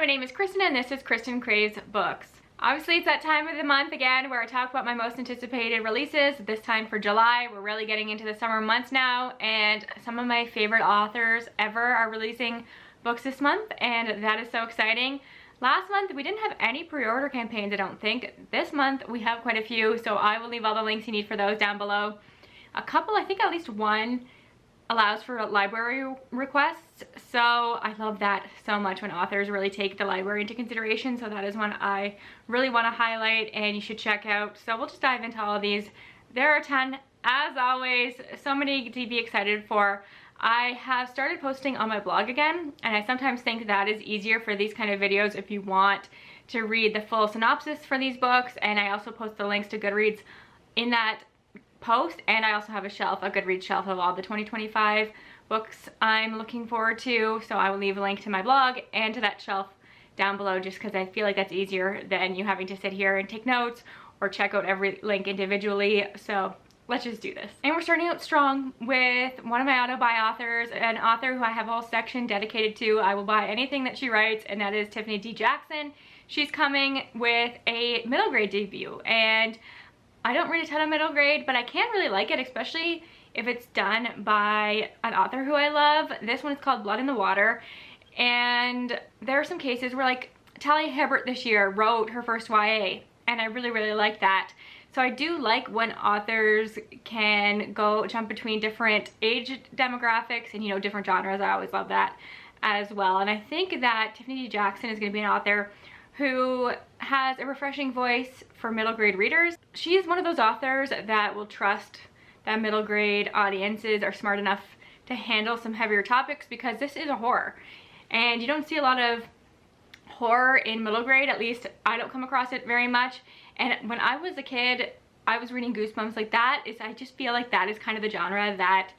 my name is Kristen and this is Kristen Craves Books. Obviously it's that time of the month again where I talk about my most anticipated releases. This time for July, we're really getting into the summer months now, and some of my favorite authors ever are releasing books this month, and that is so exciting. Last month we didn't have any pre-order campaigns, I don't think. This month we have quite a few, so I will leave all the links you need for those down below. A couple, I think at least one, allows for library requests, so I love that so much when authors really take the library into consideration, so that is one I really want to highlight and you should check out. So we'll just dive into all of these. There are a ton, as always, so many to be excited for. I have started posting on my blog again, and I sometimes think that is easier for these kind of videos if you want to read the full synopsis for these books, and I also post the links to Goodreads in that post, and I also have a shelf, a Goodreads shelf of all the 2025 books I'm looking forward to, so I will leave a link to my blog and to that shelf down below just because I feel like that's easier than you having to sit here and take notes or check out every link individually. So let's just do this. And we're starting out strong with one of my auto-buy authors, an author who I have a whole section dedicated to. I will buy anything that she writes, and that is Tiffany D. Jackson. She's coming with a middle grade debut, and I don't read a ton of middle grade, but I can really like it, especially if it's done by an author who I love. This one is called Blood in the Water, and there are some cases where, like, Talia Hibbert this year wrote her first YA, and I really like that. So I do like when authors can jump between different age demographics and, you know, different genres. I always love that as well. And I think that Tiffany D. Jackson is going to be an author who has a refreshing voice for middle grade readers. She is one of those authors that will trust that middle grade audiences are smart enough to handle some heavier topics, because this is a horror. And you don't see a lot of horror in middle grade, at least I don't come across it very much. And when I was a kid, I was reading Goosebumps. Like, that is, I just feel like that is kind of the genre that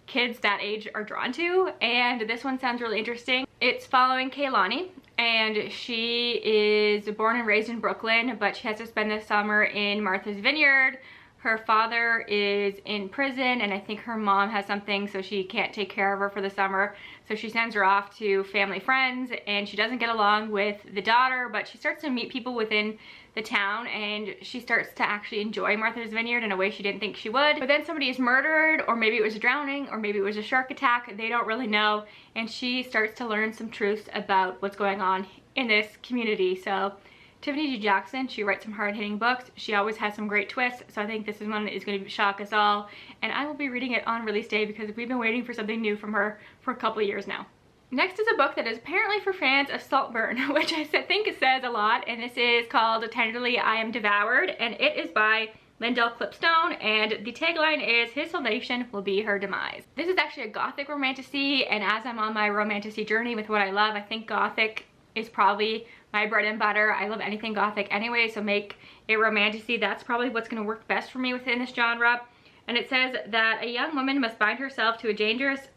kids that age are drawn to, and this one sounds really interesting. It's following Kaylani, and she is born and raised in Brooklyn, but she has to spend the summer in Martha's Vineyard. Her father is in prison, and I think her mom has something, so she can't take care of her for the summer. So she sends her off to family friends, and she doesn't get along with the daughter, but she starts to meet people within the town, and she starts to actually enjoy Martha's Vineyard in a way she didn't think she would. But then somebody is murdered, or maybe it was a drowning, or maybe it was a shark attack. They don't really know, and she starts to learn some truths about what's going on in this community. So Tiffany D. Jackson, she writes some hard-hitting books. She always has some great twists, so I think this is one that is going to shock us all. And I will be reading it on release day because we've been waiting for something new from her for a couple of years now. Next is a book that is apparently for fans of Saltburn, which I think says a lot, and this is called Tenderly I Am Devoured, and it is by Lindell Clipstone, and the tagline is, "His salvation will be her demise." This is actually a gothic romantasy, and as I'm on my romantasy journey with what I love, I think gothic is probably my bread and butter. I love anything gothic anyway, so make it romantasy. That's probably what's going to work best for me within this genre. And it says that a young woman must bind herself to a dangerous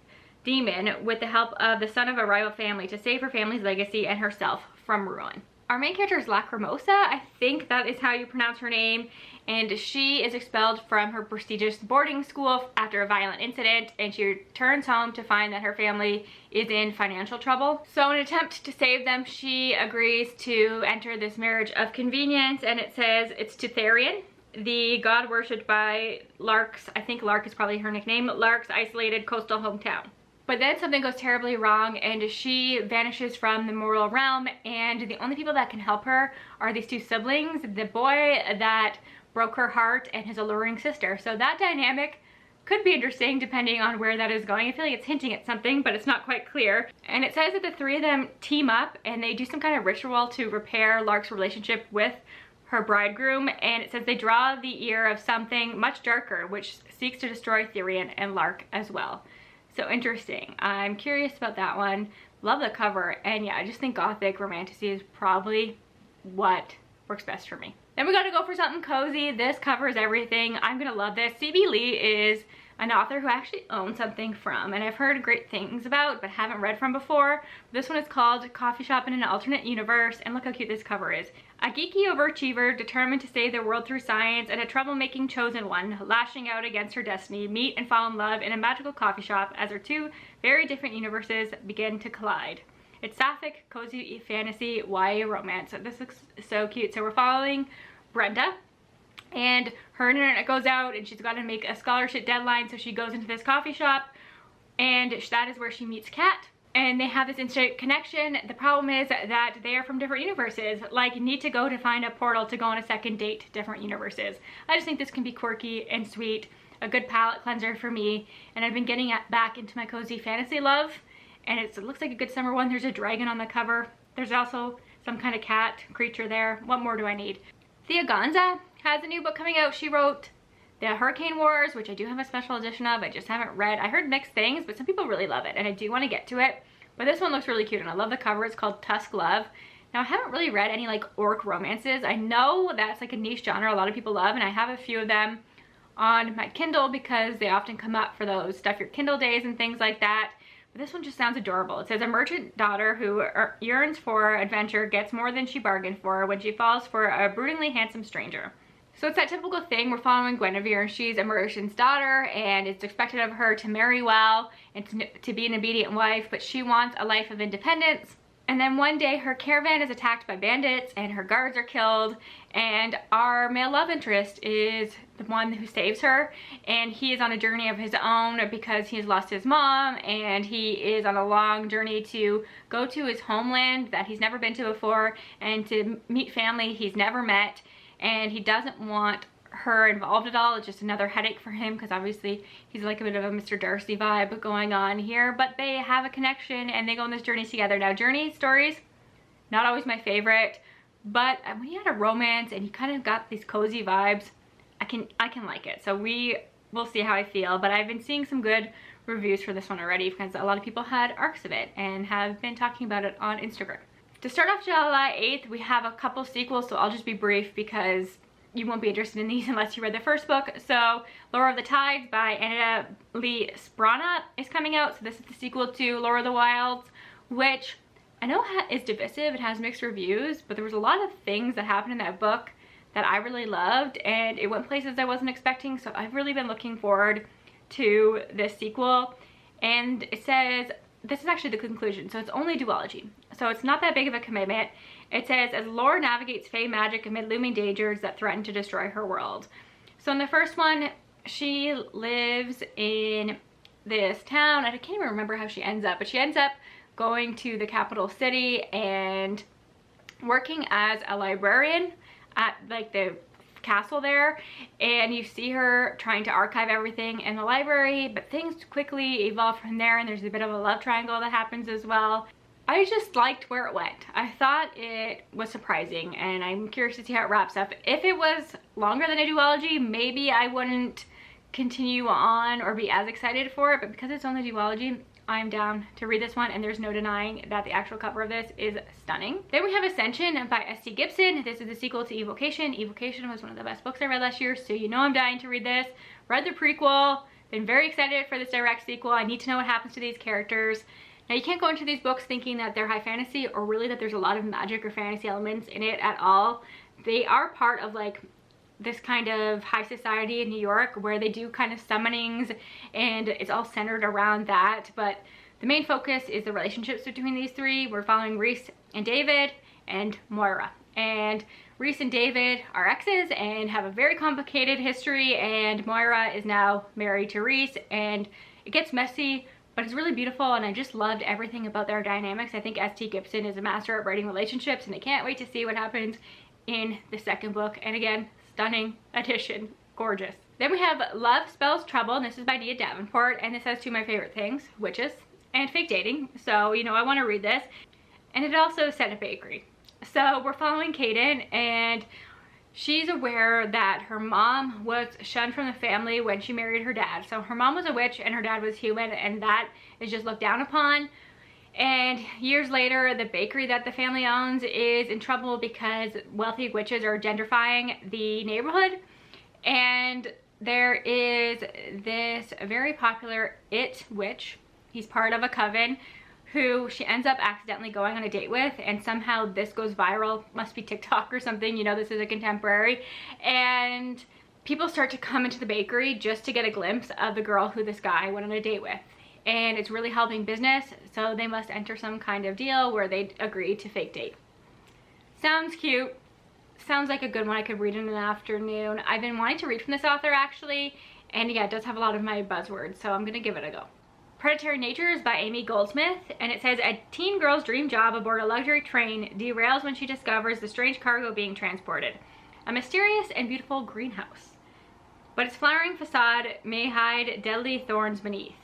demon with the help of the son of a rival family to save her family's legacy and herself from ruin. Our main character is Lacrimosa, I think that is how you pronounce her name, and she is expelled from her prestigious boarding school after a violent incident, and she returns home to find that her family is in financial trouble. So in an attempt to save them, she agrees to enter this marriage of convenience, and it says it's to Therian, the god worshipped by Lark's, I think Lark is probably her nickname, Lark's isolated coastal hometown. But then something goes terribly wrong, and she vanishes from the mortal realm, and the only people that can help her are these two siblings, the boy that broke her heart and his alluring sister. So that dynamic could be interesting depending on where that is going. I feel like it's hinting at something, but it's not quite clear. And it says that the three of them team up and they do some kind of ritual to repair Lark's relationship with her bridegroom, and it says they draw the ear of something much darker which seeks to destroy Therian and Lark as well. So interesting. I'm curious about that one. Love the cover, and yeah, I just think gothic romantasy is probably what works best for me. Then we gotta go for something cozy. This covers everything. I'm gonna love this. C.B. Lee is an author who I actually own something from, and I've heard great things about but haven't read from before. This one is called Coffee Shop in an Alternate Universe, and look how cute this cover is. A geeky overachiever determined to save the world through science, and a troublemaking chosen one lashing out against her destiny meet and fall in love in a magical coffee shop as their two very different universes begin to collide. It's sapphic, cozy fantasy, YA romance. So this looks so cute. So we're following Brenda, and her internet goes out and she's got to make a scholarship deadline. So she goes into this coffee shop, and that is where she meets Kat. And they have this instant connection. The problem is that they are from different universes. Like, need to go to find a portal to go on a second date to different universes. I just think this can be quirky and sweet, a good palette cleanser for me. And I've been getting back into my cozy fantasy love. And it looks like a good summer one. There's a dragon on the cover. There's also some kind of cat creature there. What more do I need? Thea Gonza has a new book coming out. She wrote The Hurricane Wars, which I do have a special edition of. I just haven't read. I heard mixed things, but some people really love it, and I do want to get to it. But this one looks really cute, and I love the cover. It's called Tusk Love. Now, I haven't really read any like orc romances. I know that's like a niche genre a lot of people love, and I have a few of them on my Kindle because they often come up for those Stuff Your Kindle days and things like that. But this one just sounds adorable. It says a merchant daughter who yearns for adventure gets more than she bargained for when she falls for a broodingly handsome stranger. So it's that typical thing. We're following Guinevere. She's a merchant's daughter, and it's expected of her to marry well and to be an obedient wife, but she wants a life of independence. And then one day her caravan is attacked by bandits and her guards are killed, and our male love interest is the one who saves her, and he is on a journey of his own because he has lost his mom, and he is on a long journey to go to his homeland that he's never been to before and to meet family he's never met. And he doesn't want her involved at all. It's just another headache for him because obviously he's like a bit of a Mr. Darcy vibe going on here, but they have a connection and they go on this journey together. Now, journey stories, not always my favorite, but when you had a romance and you kind of got these cozy vibes, I can like it. So we will see how I feel, but I've been seeing some good reviews for this one already because a lot of people had arcs of it and have been talking about it on Instagram. To start off July 8th, we have a couple sequels, so I'll just be brief because you won't be interested in these unless you read the first book. So Lore of the Tides by Anita Lee Sprana is coming out. So this is the sequel to Lore of the Wilds, which I know is divisive. It has mixed reviews, but there was a lot of things that happened in that book that I really loved, and it went places I wasn't expecting. So I've really been looking forward to this sequel. And it says, this is actually the conclusion, so it's only duology. So it's not that big of a commitment. It says, as Lore navigates fey magic amid looming dangers that threaten to destroy her world. So in the first one, she lives in this town. I can't even remember how she ends up, but she ends up going to the capital city and working as a librarian at like the castle there, and you see her trying to archive everything in the library, but things quickly evolve from there, and there's a bit of a love triangle that happens as well. I just liked where it went. I thought it was surprising, and I'm curious to see how it wraps up. If it was longer than a duology, maybe I wouldn't continue on or be as excited for it, but because it's only duology, I'm down to read this one, and there's no denying that the actual cover of this is stunning. Then we have Ascension by S.T. Gibson. This is the sequel to Evocation. Evocation was one of the best books I read last year, so you know I'm dying to read this. Read the prequel, been very excited for this direct sequel. I need to know what happens to these characters. Now, you can't go into these books thinking that they're high fantasy or really that there's a lot of magic or fantasy elements in it at all. They are part of like this kind of high society in New York where they do kind of summonings, and it's all centered around that, but the main focus is the relationships between these three. We're following Reese and David and Moira, and Reese and David are exes and have a very complicated history, and Moira is now married to Reese, and it gets messy, but it's really beautiful, and I just loved everything about their dynamics. I think S.T. Gibson is a master at writing relationships, and I can't wait to see what happens in the second book. And again, stunning edition, gorgeous. Then we have Love Spells Trouble, and this is by Nia Davenport, and this has two of my favorite things, witches and fake dating. So, you know, I want to read this. And it also is set in a bakery. So we're following Kaden, and she's aware that her mom was shunned from the family when she married her dad. So her mom was a witch and her dad was human, and that is just looked down upon. And years later, the bakery that the family owns is in trouble because wealthy witches are gentrifying the neighborhood. And there is this very popular witch. He's part of a coven who she ends up accidentally going on a date with, and somehow this goes viral. Must be TikTok or something, you know, this is a contemporary. And people start to come into the bakery just to get a glimpse of the girl who this guy went on a date with. and it's really helping business, so they must enter some kind of deal where they agree to fake date. Sounds cute. Sounds like a good one I could read in an afternoon. I've been wanting to read from this author actually, and yeah, it does have a lot of my buzzwords, so I'm gonna give it a go. Predatory Nature is by Amy Goldsmith, and it says a teen girl's dream job aboard a luxury train derails when she discovers the strange cargo being transported. A mysterious and beautiful greenhouse, but its flowering facade may hide deadly thorns beneath.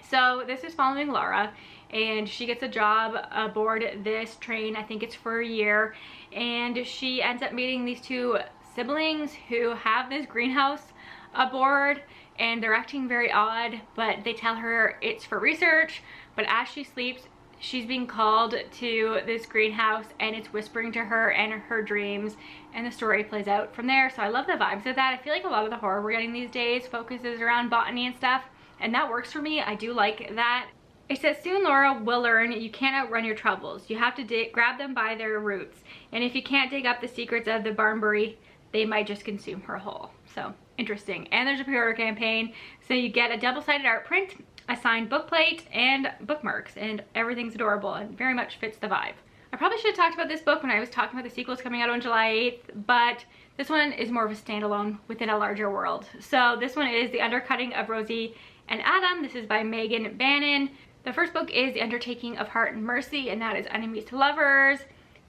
So this is following Laura, and she gets a job aboard this train. I think it's for a year, and she ends up meeting these two siblings who have this greenhouse aboard, and they're acting very odd, but they tell her it's for research. But as she sleeps, she's being called to this greenhouse, and it's whispering to her and her dreams, and the story plays out from there. So I love the vibes of that. I feel like a lot of the horror we're getting these days focuses around botany and stuff, and that works for me. I do like that. It says, soon Laura will learn you can't outrun your troubles. You have to grab them by their roots, and if you can't dig up the secrets of the barnbury, they might just consume her whole. So interesting. And there's a pre-order campaign, so you get a double-sided art print, a signed bookplate, and bookmarks, and everything's adorable and very much fits the vibe. I probably should have talked about this book when I was talking about the sequels coming out on July 8th, but this one is more of a standalone within a larger world. So this one is The Undercutting of Rosie and Adam. This is by Megan Bannon. The first book is The Undertaking of Heart and Mercy, and that is enemies to lovers.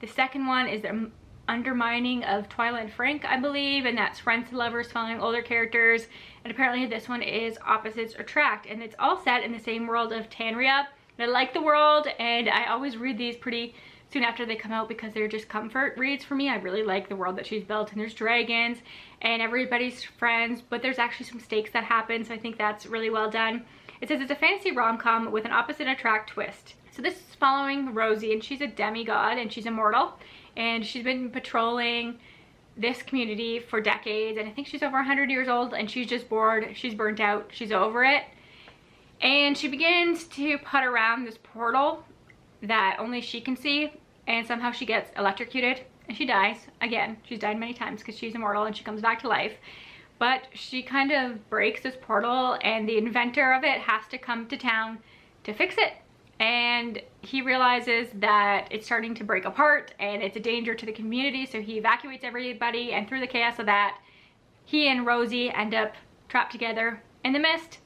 The second one is The Undermining of Twyla and Frank, I believe, and that's friends to lovers following older characters. And apparently this one is Opposites Attract, and it's all set in the same world of Tanria. And I like the world, and I always read these pretty soon after they come out because they're just comfort reads for me. I really like the world that she's built, and there's dragons and everybody's friends, but there's actually some stakes that happen, so I think that's really well done. It says it's a fantasy rom-com with an opposite attract twist. So this is following Rosie, and she's a demigod and she's immortal, and she's been patrolling this community for decades, and I think she's over 100 years old, and she's just bored, she's burnt out, she's over it. And she begins to put around this portal that only she can see, and somehow she gets electrocuted and she dies again. She's died many times because she's immortal, and she comes back to life. But she kind of breaks this portal, and the inventor of it has to come to town to fix it. And he realizes that it's starting to break apart and it's a danger to the community, so he evacuates everybody, and through the chaos of that, he and Rosie end up trapped together in the mist,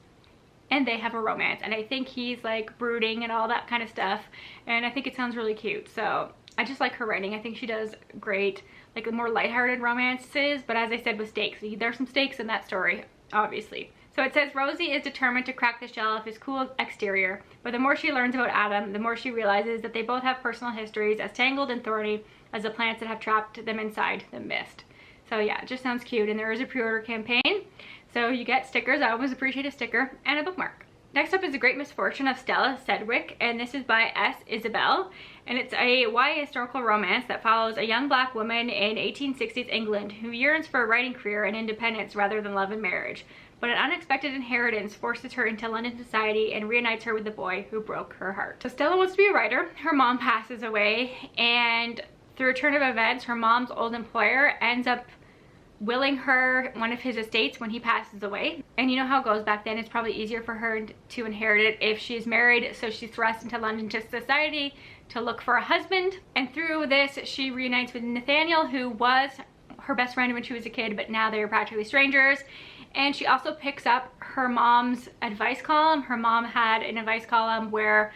and they have a romance. And I think he's like brooding and all that kind of stuff, and I think it sounds really cute. So I just like her writing. I think she does great, like more lighthearted romances, but as I said, with stakes. There's some stakes in that story, obviously. So it says Rosie is determined to crack the shell of his cool exterior, but the more she learns about Adam, the more she realizes that they both have personal histories as tangled and thorny as the plants that have trapped them inside the mist. So yeah, it just sounds cute, and there is a pre-order campaign, so you get stickers. I always appreciate a sticker and a bookmark. Next up is The Great Misfortune of Stella Sedgwick, and this is by S. Isabel, and it's a YA historical romance that follows a young black woman in 1860s England who yearns for a writing career and independence rather than love and marriage. But an unexpected inheritance forces her into London society and reunites her with the boy who broke her heart. So Stella wants to be a writer. Her mom passes away, and through a turn of events, her mom's old employer ends up willing her one of his estates when he passes away. And you know how it goes back then, it's probably easier for her to inherit it if she's married, so she's thrust into London society to look for a husband. And through this, she reunites with Nathaniel, who was her best friend when she was a kid, but now they're practically strangers. And she also picks up her mom's advice column. Her mom had an advice column where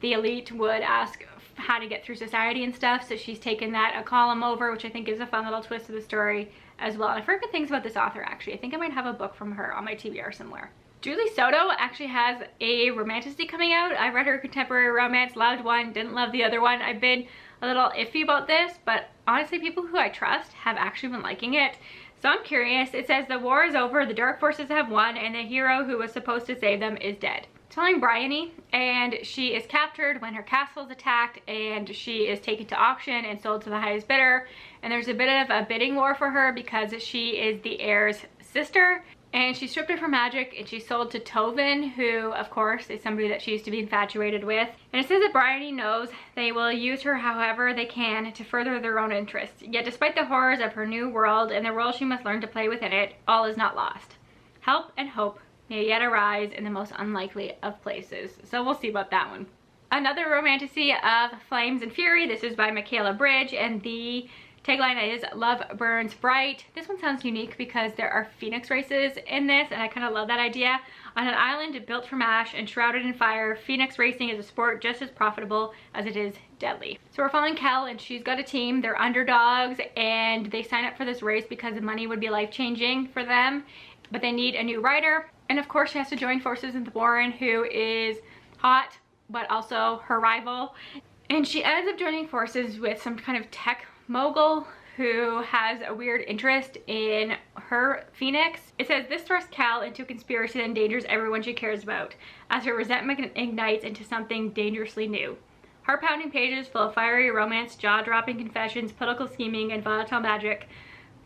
the elite would ask how to get through society and stuff, so she's taken a column over, which I think is a fun little twist to the story as well. And I've heard good things about this author, actually. I think I might have a book from her on my TBR somewhere. Julie Soto actually has a romantasy coming out. I read her contemporary romance, loved one, didn't love the other one. I've been a little iffy about this, but honestly, people who I trust have actually been liking it. So I'm curious. It says the war is over, the dark forces have won, and the hero who was supposed to save them is dead. Telling Bryony, and she is captured when her castle is attacked, and she is taken to auction and sold to the highest bidder. And there's a bit of a bidding war for her because she is the heir's sister, and she's stripped of her magic, and she's sold to Tovin, who of course is somebody that she used to be infatuated with. And it says that Bryony knows they will use her however they can to further their own interests. Yet despite the horrors of her new world and the role she must learn to play within it, all is not lost. Help and hope may yet arise in the most unlikely of places. So we'll see about that one. Another romantasy of Flames and Fury. This is by Michaela Bridge, and the tagline is Love Burns Bright. This one sounds unique because there are phoenix races in this, and I kind of love that idea. On an island built from ash and shrouded in fire, phoenix racing is a sport just as profitable as it is deadly. So we're following Kel, and she's got a team. They're underdogs, and they sign up for this race because the money would be life-changing for them, but they need a new rider. And of course she has to join forces with Warren, who is hot but also her rival, and she ends up joining forces with some kind of tech mogul who has a weird interest in her phoenix. It says this thrusts Cal into a conspiracy that endangers everyone she cares about, as her resentment ignites into something dangerously new. Heart-pounding pages full of fiery romance, jaw-dropping confessions, political scheming, and volatile magic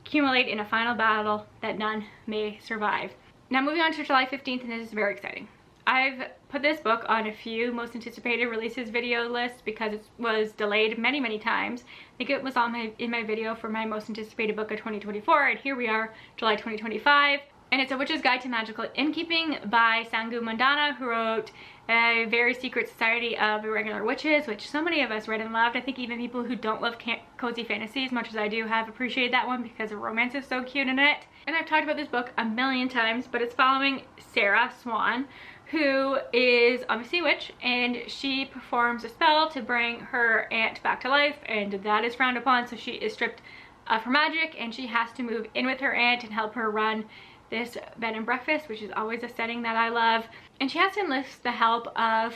accumulate in a final battle that none may survive. Now moving on to July 15th, and this is very exciting. I've put this book on a few most anticipated releases video lists because it was delayed many times. I think it was on in my video for my most anticipated book of 2024, and here we are, July 2025. And it's A Witch's Guide to Magical Innkeeping by Sangu Mandana, who wrote A Very Secret Society of Irregular Witches, which so many of us read and loved. I think even people who don't love cozy fantasy as much as I do have appreciated that one because the romance is so cute in it. And I've talked about this book a million times, but it's following Sarah Swan, who is obviously a witch, and she performs a spell to bring her aunt back to life, and that is frowned upon, so she is stripped of her magic, and she has to move in with her aunt and help her run this bed and breakfast, which is always a setting that I love. And she has to enlist the help of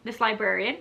this librarian,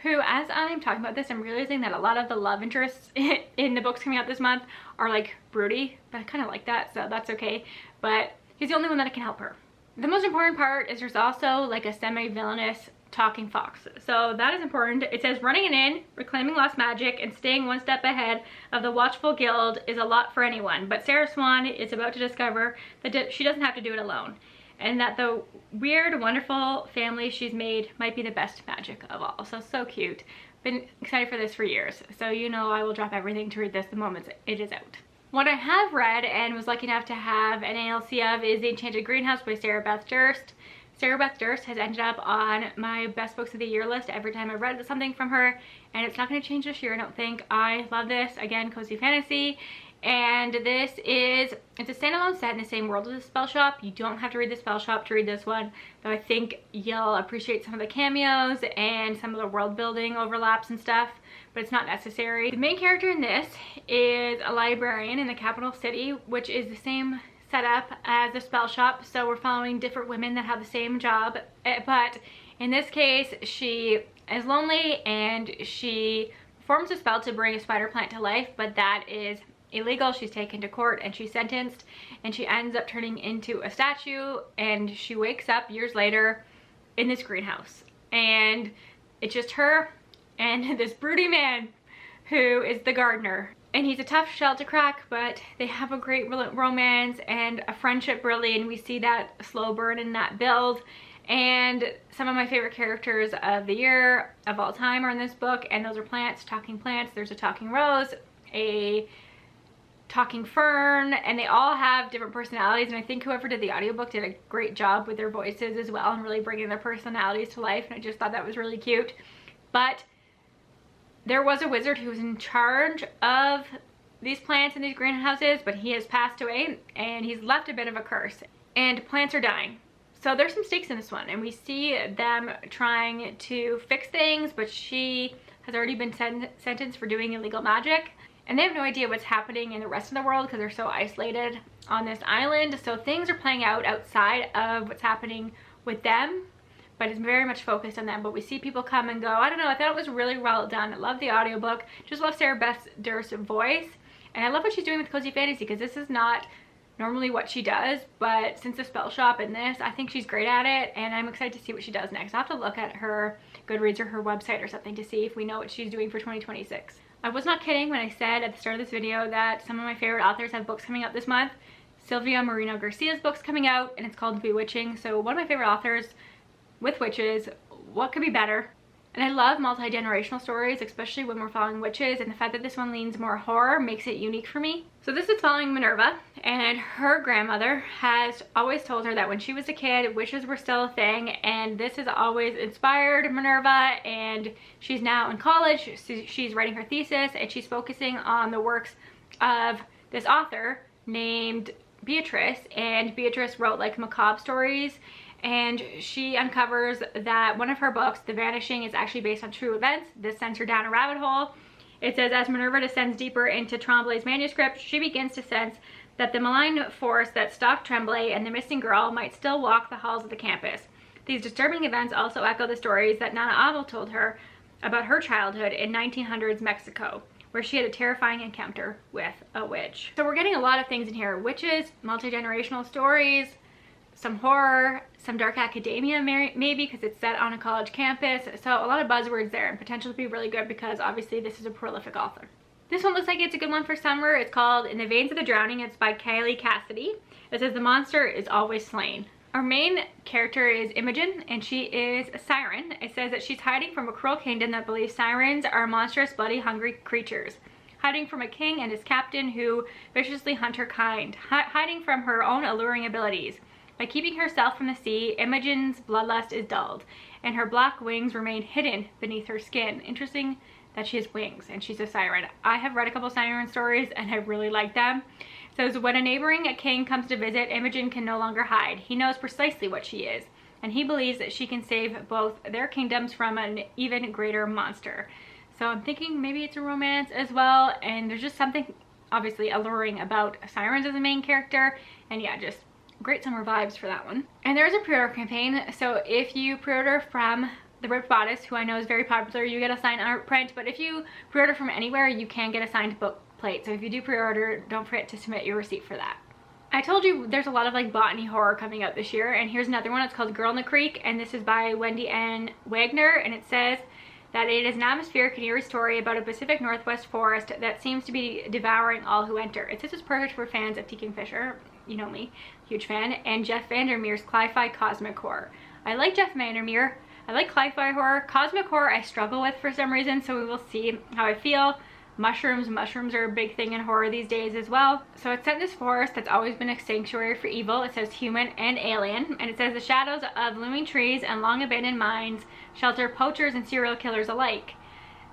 who, as I'm talking about this, I'm realizing that a lot of the love interests in the books coming out this month are like broody, but I kind of like that, so that's okay. But he's the only one that can help her. The most important part is there's also like a semi-villainous talking fox, so that is important. It says running an inn, reclaiming lost magic, and staying one step ahead of the watchful guild is a lot for anyone, but Sarah Swan is about to discover that she doesn't have to do it alone, and that the weird, wonderful family she's made might be the best magic of all. So cute. Been excited for this for years, so you know I will drop everything to read this the moment it is out. What I have read and was lucky enough to have an ALC of is The Enchanted Greenhouse by Sarah Beth Durst. Sarah Beth Durst has ended up on my best books of the year list every time I've read something from her, and it's not going to change this year, I don't think. I love this. Again, cozy fantasy, and it's a standalone set in the same world as the Spell Shop. You don't have to read the Spell Shop to read this one, though I think you'll appreciate some of the cameos and some of the world building overlaps and stuff, but it's not necessary. The main character in this is a librarian in the capital city, which is the same setup as the Spell Shop, so we're following different women that have the same job, but in this case she is lonely and she performs a spell to bring a spider plant to life, but that is illegal. She's taken to court and she's sentenced, and she ends up turning into a statue, and she wakes up years later in this greenhouse, and it's just her and this broody man who is the gardener. And he's a tough shell to crack, but they have a great romance and a friendship, really, and we see that slow burn in that build. And some of my favorite characters of the year of all time are in this book, and those are plants, talking plants. There's a talking rose, a talking fern, and they all have different personalities, and I think whoever did the audiobook did a great job with their voices as well and really bringing their personalities to life, and I just thought that was really cute. But there was a wizard who was in charge of these plants in these greenhouses, but he has passed away and he's left a bit of a curse, and plants are dying. So there's some stakes in this one, and we see them trying to fix things, but she has already been sentenced for doing illegal magic, and they have no idea what's happening in the rest of the world because they're so isolated on this island. So things are playing out outside of what's happening with them, but it's very much focused on them. But we see people come and go. I don't know, I thought it was really well done. I love the audiobook. Just love Sarah Beth Durst's voice, and I love what she's doing with cozy fantasy because this is not normally what she does, but since the Spell Shop and this, I think she's great at it, and I'm excited to see what she does next. I'll have to look at her Goodreads or her website or something to see if we know what she's doing for 2026. I was not kidding when I said at the start of this video that some of my favorite authors have books coming out this month. Silvia Moreno Garcia's book's coming out, and it's called Bewitching. So one of my favorite authors with witches. What could be better? And I love multi-generational stories, especially when we're following witches, and the fact that this one leans more horror makes it unique for me. So this is following Minerva, and her grandmother has always told her that when she was a kid, witches were still a thing, and this has always inspired Minerva, and she's now in college. She's writing her thesis, and she's focusing on the works of this author named Beatrice, and Beatrice wrote like macabre stories, and she uncovers that one of her books, The Vanishing, is actually based on true events. This sends her down a rabbit hole. It says, as Minerva descends deeper into Tremblay's manuscript, she begins to sense that the malign force that stalked Tremblay and the missing girl might still walk the halls of the campus. These disturbing events also echo the stories that Nana Abel told her about her childhood in 1900s Mexico, where she had a terrifying encounter with a witch. So we're getting a lot of things in here. Witches, multi-generational stories, some horror, some dark academia maybe because it's set on a college campus. So a lot of buzzwords there, and potential to be really good because obviously this is a prolific author. This one looks like it's a good one for summer. It's called In the Veins of the Drowning. It's by Kylie Cassidy. It says the monster is always slain. Our main character is Imogen, and she is a siren. It says that she's hiding from a cruel kingdom that believes sirens are monstrous, bloody, hungry creatures. Hiding from a king and his captain who viciously hunt her kind. Hiding from her own alluring abilities. By keeping herself from the sea, Imogen's bloodlust is dulled, and her black wings remain hidden beneath her skin. Interesting that she has wings, and she's a siren. I have read a couple siren stories, and I really like them. It says, when a neighboring king comes to visit, Imogen can no longer hide. He knows precisely what she is, and he believes that she can save both their kingdoms from an even greater monster. So I'm thinking maybe it's a romance as well, and there's just something obviously alluring about sirens as a main character, and yeah, just great summer vibes for that one. And there's a pre-order campaign, so if you pre-order from The Ripped Bodice, who I know is very popular, you get a signed art print, but if you pre-order from anywhere, you can get a signed book plate. So if you do pre-order, don't forget to submit your receipt for that. I told you there's a lot of like botany horror coming out this year, and here's another one. It's called Girl in the Creek, and this is by Wendy N. Wagner, and it says that it is an atmospheric and eerie story about a Pacific Northwest forest that seems to be devouring all who enter. It says it's perfect for fans of T. Kingfisher, you know me, huge fan, and Jeff Vandermeer's Cli-Fi Cosmic Horror. I like Jeff Vandermeer. I like Cli-Fi horror. Cosmic horror I struggle with for some reason, so we will see how I feel. Mushrooms are a big thing in horror these days as well. So it's set in this forest that's always been a sanctuary for evil. It says human and alien, and it says the shadows of looming trees and long abandoned mines shelter poachers and serial killers alike.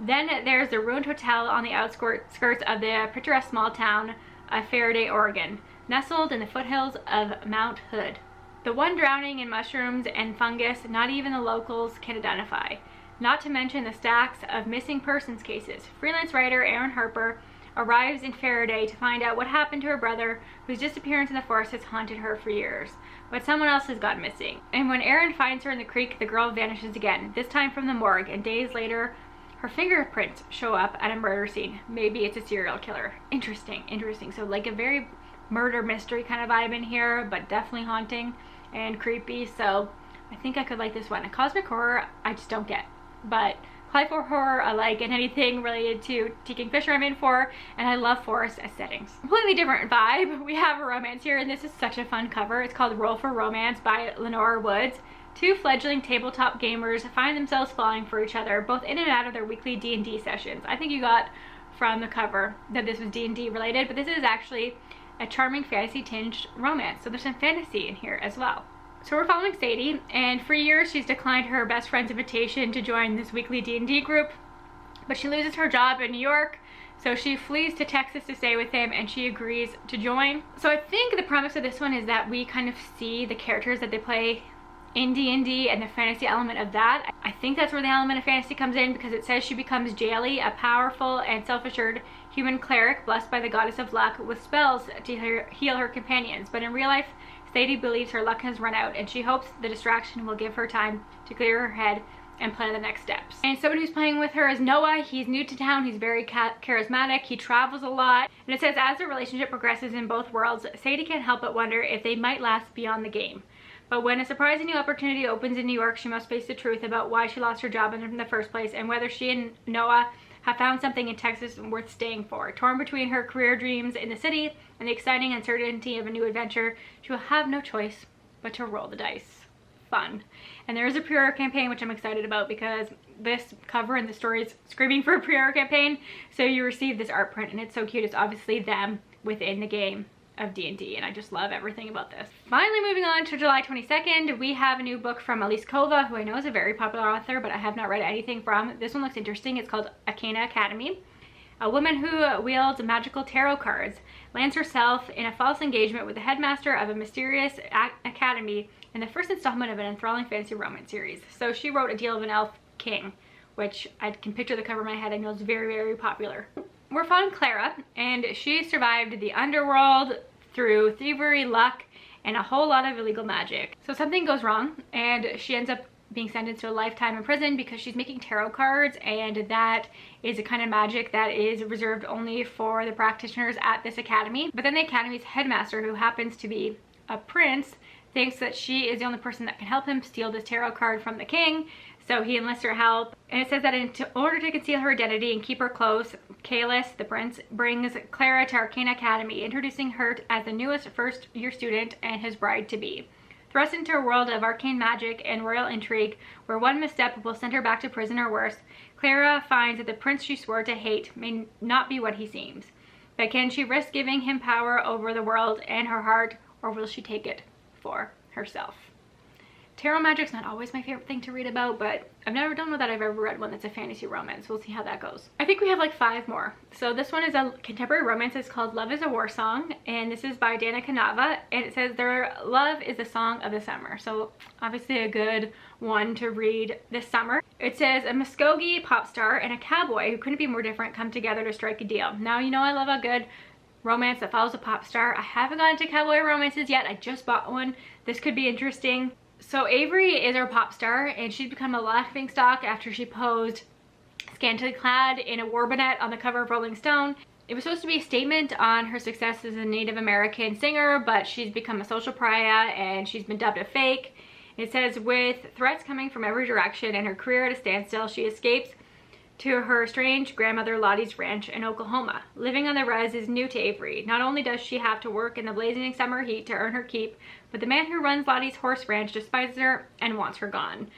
Then there's the ruined hotel on the outskirts of the picturesque small town of Faraday, Oregon, nestled in the foothills of Mount Hood. The one drowning in mushrooms and fungus not even the locals can identify. Not to mention the stacks of missing persons cases. Freelance writer Erin Harper arrives in Faraday to find out what happened to her brother, whose disappearance in the forest has haunted her for years. But someone else has gone missing. And when Erin finds her in the creek, the girl vanishes again, this time from the morgue, and days later, her fingerprints show up at a murder scene. Maybe it's a serial killer. Interesting. So like a very murder mystery kind of vibe in here, but definitely haunting and creepy. So I think I could like this one. A cosmic horror, I just don't get. But Cli-Fi horror I like, and anything related to T. Kingfisher I'm in for, and I love forest as settings. Completely different vibe. We have a romance here, and this is such a fun cover. It's called Roll for Romance by Lenora Woods. Two fledgling tabletop gamers find themselves falling for each other, both in and out of their weekly D&D sessions. I think you got from the cover that this was D&D related, but this is actually a charming fantasy-tinged romance, so there's some fantasy in here as well. So we're following Sadie, and for years she's declined her best friend's invitation to join this weekly D&D group, but she loses her job in New York, so she flees to Texas to stay with him, and she agrees to join. So I think the premise of this one is that we kind of see the characters that they play in D&D and the fantasy element of that. I think that's where the element of fantasy comes in, because it says she becomes Jaeli, a powerful and self-assured human cleric blessed by the goddess of luck with spells to heal her companions. But in real life, Sadie believes her luck has run out, and she hopes the distraction will give her time to clear her head and plan the next steps. And someone who's playing with her is Noah. He's new to town, he's very charismatic, he travels a lot, and it says as the relationship progresses in both worlds, Sadie can't help but wonder if they might last beyond the game. But when a surprising new opportunity opens in New York, she must face the truth about why she lost her job in the first place, and whether she and Noah have found something in Texas worth staying for. Torn between her career dreams in the city and the exciting uncertainty of a new adventure, she will have no choice but to roll the dice. fun. And there is a pre-order campaign, which I'm excited about because this cover and the story is screaming for a pre-order campaign. So you receive this art print and it's so cute. It's obviously them within the game of D&D, and I just love everything about this. Finally, moving on to July 22nd, we have a new book from Elise Kova, who I know is a very popular author, but I have not read anything from. This one looks interesting. It's called Arcana Academy. A woman who wields magical tarot cards lands herself in a false engagement with the headmaster of a mysterious academy in the first installment of an enthralling fantasy romance series. So she wrote A Deal of an Elf King, which I can picture the cover in my head. I know it's very, very popular. We're following Clara, and she survived the underworld through thievery, luck, and a whole lot of illegal magic. So something goes wrong, and she ends up being sentenced to a lifetime in prison because she's making tarot cards, and that is a kind of magic that is reserved only for the practitioners at this academy. But then the academy's headmaster, who happens to be a prince, thinks that she is the only person that can help him steal this tarot card from the king. So he enlists her help, and it says that in order to conceal her identity and keep her close, Kalis, the prince, brings Clara to Arcana Academy, introducing her as the newest first-year student and his bride-to-be. Thrust into a world of arcane magic and royal intrigue, where one misstep will send her back to prison or worse, Clara finds that the prince she swore to hate may not be what he seems. But can she risk giving him power over the world and her heart, or will she take it for herself? Tarot magic's not always my favorite thing to read about, but don't know that I've ever read one that's a fantasy romance. We'll see how that goes. I think we have like 5 more. So this one is a contemporary romance. It's called Love is a War Song, and this is by Dana Kanava, and it says their love is the song of the summer. So obviously a good one to read this summer. It says a Muskogee pop star and a cowboy who couldn't be more different come together to strike a deal. Now, you know I love a good romance that follows a pop star. I haven't gotten into cowboy romances yet. I just bought one. This could be interesting. So Avery is our pop star, and she's become a laughingstock after she posed scantily clad in a war bonnet on the cover of Rolling Stone. It was supposed to be a statement on her success as a Native American singer, but she's become a social pariah and she's been dubbed a fake. It says, with threats coming from every direction and her career at a standstill, she escapes to her strange grandmother Lottie's ranch in Oklahoma. Living on the res is new to Avery. Not only does she have to work in the blazing summer heat to earn her keep, but the man who runs Lottie's horse ranch despises her and wants her gone.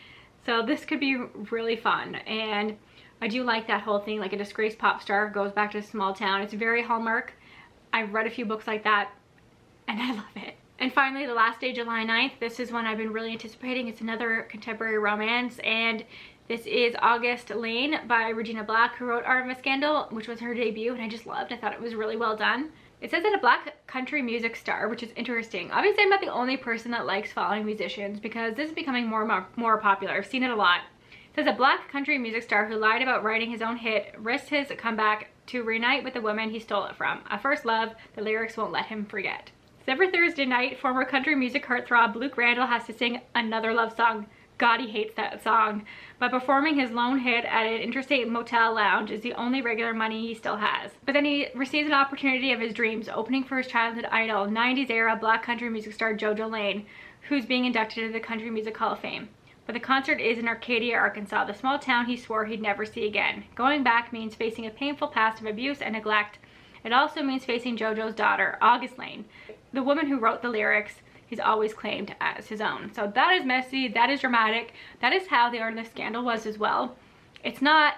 So this could be really fun, and I do like that whole thing, like a disgraced pop star goes back to a small town. It's very Hallmark. I've read a few books like that, and I love it. And finally, The Last Day, July 9th. This is one I've been really anticipating. It's another contemporary romance, and this is August Lane by Regina Black, who wrote Art of a Scandal, which was her debut, and I just loved. I thought it was really well done. It says that a black country music star, which is interesting. Obviously, I'm not the only person that likes following musicians because this is becoming more popular. I've seen it a lot. It says a black country music star who lied about writing his own hit risked his comeback to reunite with the woman he stole it from. A first love the lyrics won't let him forget. So every Thursday night, former country music heartthrob Luke Randall has to sing another love song. God, he hates that song. But performing his lone hit at an interstate motel lounge is the only regular money he still has. But then he receives an opportunity of his dreams, opening for his childhood idol, 90s era black country music star JoJo Lane, who's being inducted into the Country Music Hall of Fame. But the concert is in Arcadia, Arkansas, the small town he swore he'd never see again. Going back means facing a painful past of abuse and neglect. It also means facing JoJo's daughter, August Lane, the woman who wrote the lyrics he's always claimed as his own. So that is messy, that is dramatic, that is how The Art of the Scandal was as well. It's not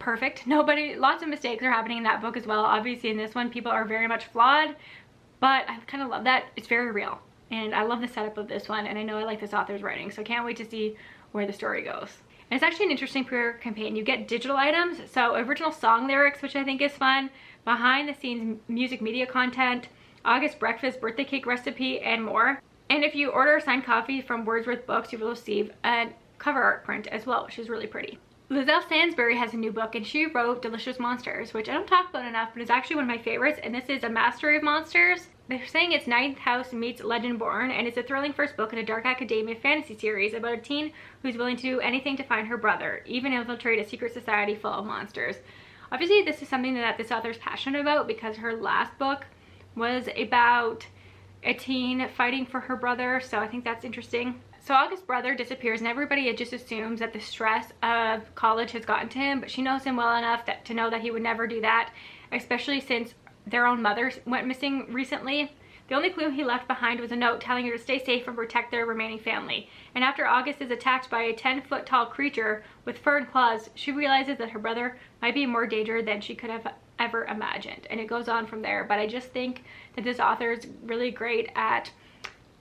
perfect. Lots of mistakes are happening in that book as well. Obviously in this one, people are very much flawed, but I kind of love that. It's very real. And I love the setup of this one, and I know I like this author's writing, so I can't wait to see where the story goes. And it's actually an interesting pre-order campaign. You get digital items, so original song lyrics, which I think is fun, behind the scenes music media content, August breakfast, birthday cake recipe, and more. And if you order a signed copy from Wordsworth Books, you will receive a cover art print as well, which is really pretty. Lizelle Sansbury has a new book, and she wrote Delicious Monsters, which I don't talk about enough, but it's actually one of my favorites, and this is a mastery of monsters. They're saying it's Ninth House meets Legendborn, and it's a thrilling first book in a dark academia fantasy series about a teen who's willing to do anything to find her brother, even infiltrate a secret society full of monsters. Obviously, this is something that this author is passionate about because her last book was about a teen fighting for her brother, so I think that's interesting. So August's brother disappears, and everybody just assumes that the stress of college has gotten to him, but she knows him well enough to know that he would never do that, especially since their own mother went missing recently. The only clue he left behind was a note telling her to stay safe and protect their remaining family. And after August is attacked by a 10-foot tall creature with fur and claws, she realizes that her brother might be in more danger than she could have ever imagined. And it goes on from there, but I just think that this author is really great at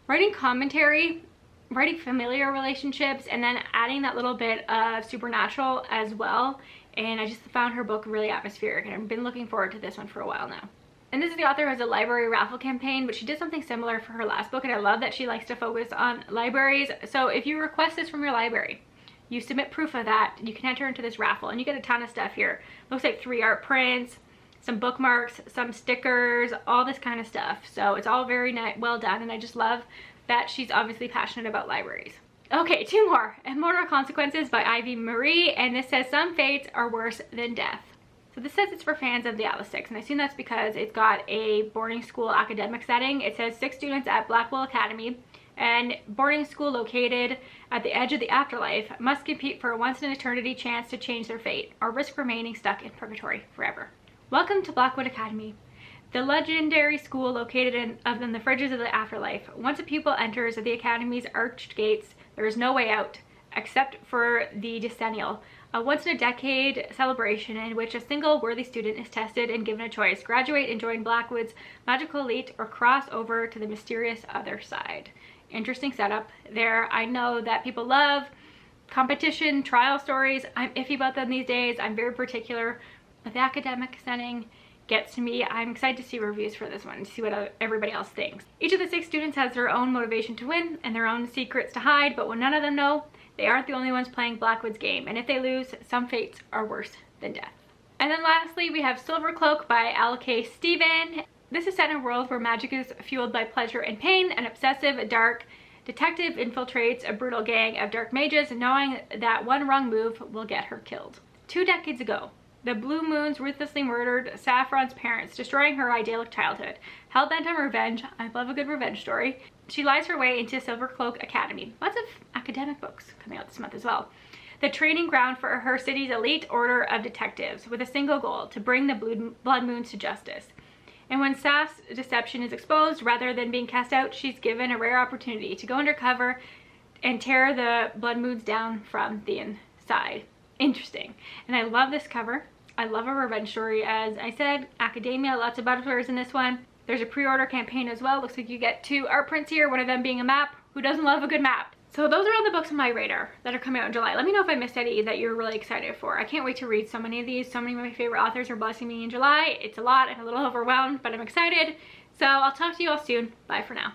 writing commentary, writing familiar relationships, and then adding that little bit of supernatural as well. And I just found her book really atmospheric, and I've been looking forward to this one for a while now. And this is the author who has a library raffle campaign, but she did something similar for her last book, and I love that she likes to focus on libraries. So if you request this from your library, you submit proof of that, you can enter into this raffle, and you get a ton of stuff here. Looks like 3 art prints, some bookmarks, some stickers, all this kind of stuff. So it's all very well done, and I just love that she's obviously passionate about libraries. Okay, 2 more. Immortal Consequences by Ivy Marie, and this says some fates are worse than death. So this says it's for fans of the Atlas Six, and I assume that's because it's got a boarding school academic setting. It says 6 students at Blackwell Academy, and boarding school located at the edge of the afterlife, must compete for a once-in-an-eternity chance to change their fate, or risk remaining stuck in purgatory forever. Welcome to Blackwood Academy, the legendary school located in the fringes of the afterlife. Once a pupil enters the Academy's arched gates, there is no way out, except for the decennial, a once-in-a-decade celebration in which a single worthy student is tested and given a choice: graduate and join Blackwood's magical elite, or cross over to the mysterious other side. Interesting setup there. I know that people love competition trial stories. I'm iffy about them these days. I'm very particular, but the academic setting gets to me. I'm excited to see reviews for this one and see what everybody else thinks. Each of the 6 students has their own motivation to win and their own secrets to hide, but what none of them know, they aren't the only ones playing Blackwood's game, and if they lose, some fates are worse than death. And then lastly, we have Silvercloak by L.K. Stephen. This is set in a world where magic is fueled by pleasure and pain. An obsessive, dark detective infiltrates a brutal gang of dark mages, knowing that one wrong move will get her killed. 2 decades ago, the Blue Moons ruthlessly murdered Saffron's parents, destroying her idyllic childhood. Hell-bent on revenge, I love a good revenge story, she lies her way into Silvercloak Academy. Lots of academic books coming out this month as well. The training ground for her city's elite order of detectives, with a single goal: to bring the Blood Moons to justice. And when Saff's deception is exposed, rather than being cast out, she's given a rare opportunity to go undercover and tear the Blood Moons down from the inside. Interesting. And I love this cover. I love a revenge story. As I said, academia, lots of butterflies in this one. There's a pre-order campaign as well. Looks like you get 2 art prints here, one of them being a map. Who doesn't love a good map? So those are all the books on my radar that are coming out in July. Let me know if I missed any that you're really excited for. I can't wait to read so many of these. So many of my favorite authors are blessing me in July. It's a lot. I'm a little overwhelmed, but I'm excited. So I'll talk to you all soon. Bye for now.